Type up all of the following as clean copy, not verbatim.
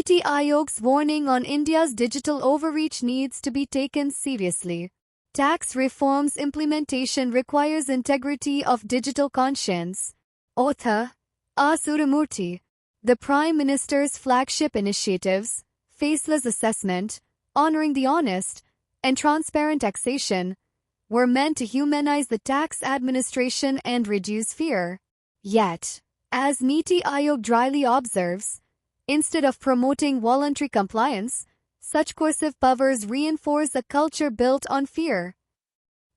Niti Aayog's warning on India's digital overreach needs to be taken seriously. Tax reform's implementation requires integrity of digital conscience. Author A. Suramurthy. The Prime Minister's flagship initiatives, Faceless Assessment, Honoring the Honest, and Transparent Taxation, were meant to humanize the tax administration and reduce fear. Yet, as Niti Aayog dryly observes, instead of promoting voluntary compliance, such coercive powers reinforce a culture built on fear.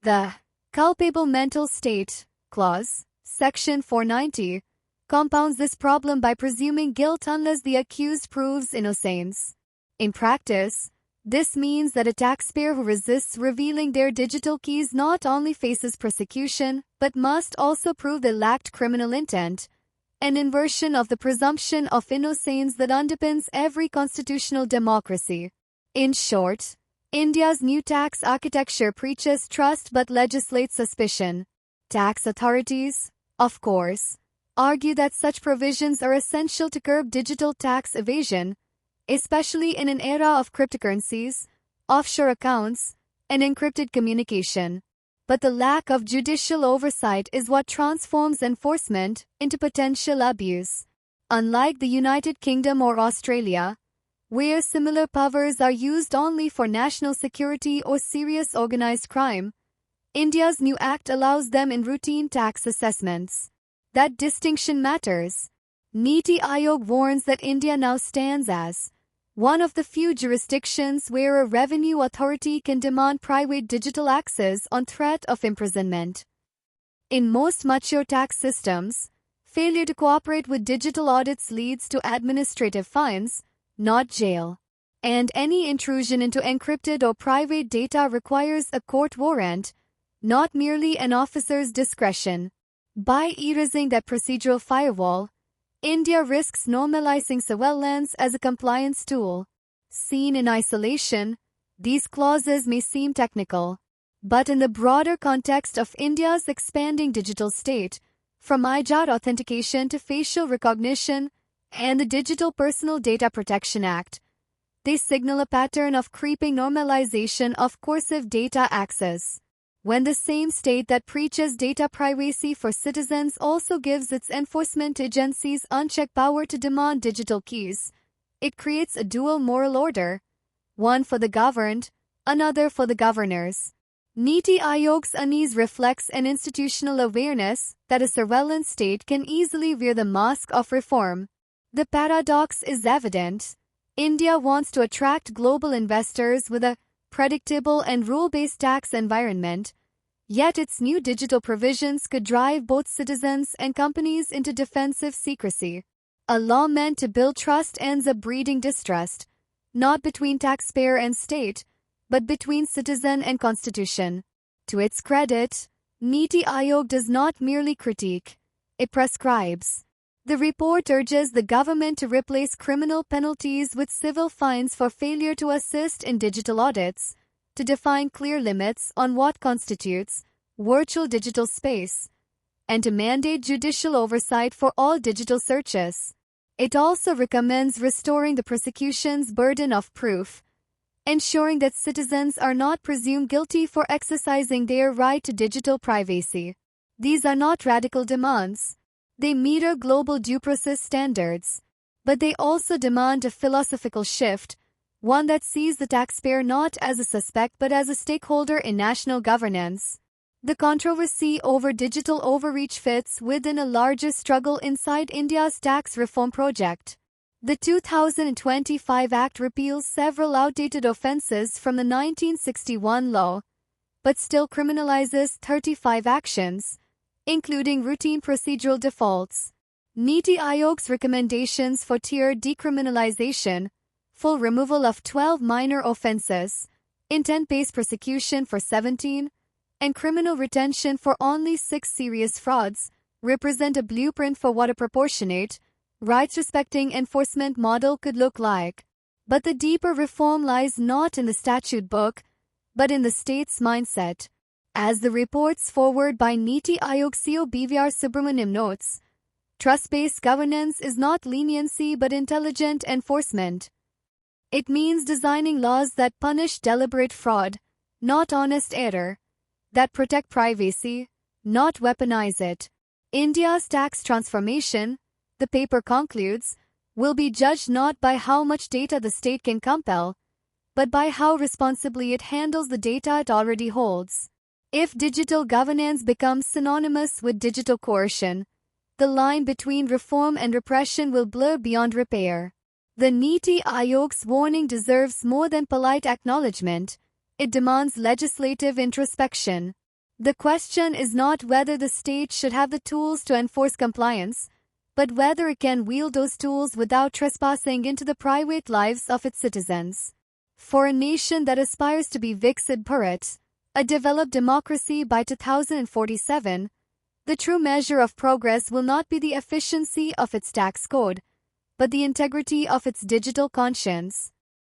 The culpable mental state clause, Section 490, compounds this problem by presuming guilt unless the accused proves innocence. In practice, this means that a taxpayer who resists revealing their digital keys not only faces prosecution but must also prove they lacked criminal intent, an inversion of the presumption of innocence that underpins every constitutional democracy. In short, India's new tax architecture preaches trust but legislates suspicion. Tax authorities, of course, argue that such provisions are essential to curb digital tax evasion, especially in an era of cryptocurrencies, offshore accounts, and encrypted communication. But the lack of judicial oversight is what transforms enforcement into potential abuse. Unlike the United Kingdom or Australia, where similar powers are used only for national security or serious organized crime, India's new act allows them in routine tax assessments. That distinction matters. Niti Aayog warns that India now stands as one of the few jurisdictions where a revenue authority can demand private digital access on threat of imprisonment. In most mature tax systems, failure to cooperate with digital audits leads to administrative fines, not jail. And any intrusion into encrypted or private data requires a court warrant, not merely an officer's discretion. By erasing that procedural firewall, India risks normalizing surveillance as a compliance tool. Seen in isolation, these clauses may seem technical, but in the broader context of India's expanding digital state, from IJAR authentication to facial recognition and the Digital Personal Data Protection Act, they signal a pattern of creeping normalization of coercive data access. When the same state that preaches data privacy for citizens also gives its enforcement agencies unchecked power to demand digital keys, it creates a dual moral order, one for the governed, another for the governors. Niti Aayog's unease reflects an institutional awareness that a surveillance state can easily wear the mask of reform. The paradox is evident. India wants to attract global investors with a predictable and rule-based tax environment, yet its new digital provisions could drive both citizens and companies into defensive secrecy. A law meant to build trust ends up breeding distrust, not between taxpayer and state, but between citizen and constitution. To its credit, Niti Aayog does not merely critique, it prescribes. The report urges the government to replace criminal penalties with civil fines for failure to assist in digital audits, to define clear limits on what constitutes virtual digital space, and to mandate judicial oversight for all digital searches. It also recommends restoring the prosecution's burden of proof, ensuring that citizens are not presumed guilty for exercising their right to digital privacy. These are not radical demands. They mirror global due process standards, but they also demand a philosophical shift, one that sees the taxpayer not as a suspect but as a stakeholder in national governance. The controversy over digital overreach fits within a larger struggle inside India's tax reform project. The 2025 Act repeals several outdated offences from the 1961 law, but still criminalizes 35 actions, including routine procedural defaults. Niti Aayog's recommendations for tiered decriminalization, full removal of 12 minor offences, intent-based prosecution for 17, and criminal retention for only 6 serious frauds, represent a blueprint for what a proportionate, rights-respecting enforcement model could look like. But the deeper reform lies not in the statute book, but in the state's mindset. As the reports forward by Niti Aayog CO BVR Subramaniam notes, trust-based governance is not leniency but intelligent enforcement. It means designing laws that punish deliberate fraud, not honest error, that protect privacy, not weaponize it. India's tax transformation, the paper concludes, will be judged not by how much data the state can compel, but by how responsibly it handles the data it already holds. If digital governance becomes synonymous with digital coercion, the line between reform and repression will blur beyond repair. The Niti Aayog's warning deserves more than polite acknowledgement. It demands legislative introspection. The question is not whether the state should have the tools to enforce compliance, but whether it can wield those tools without trespassing into the private lives of its citizens. For a nation that aspires to be Viksit Bharat, a developed democracy by 2047, the true measure of progress will not be the efficiency of its tax code, but the integrity of its digital conscience.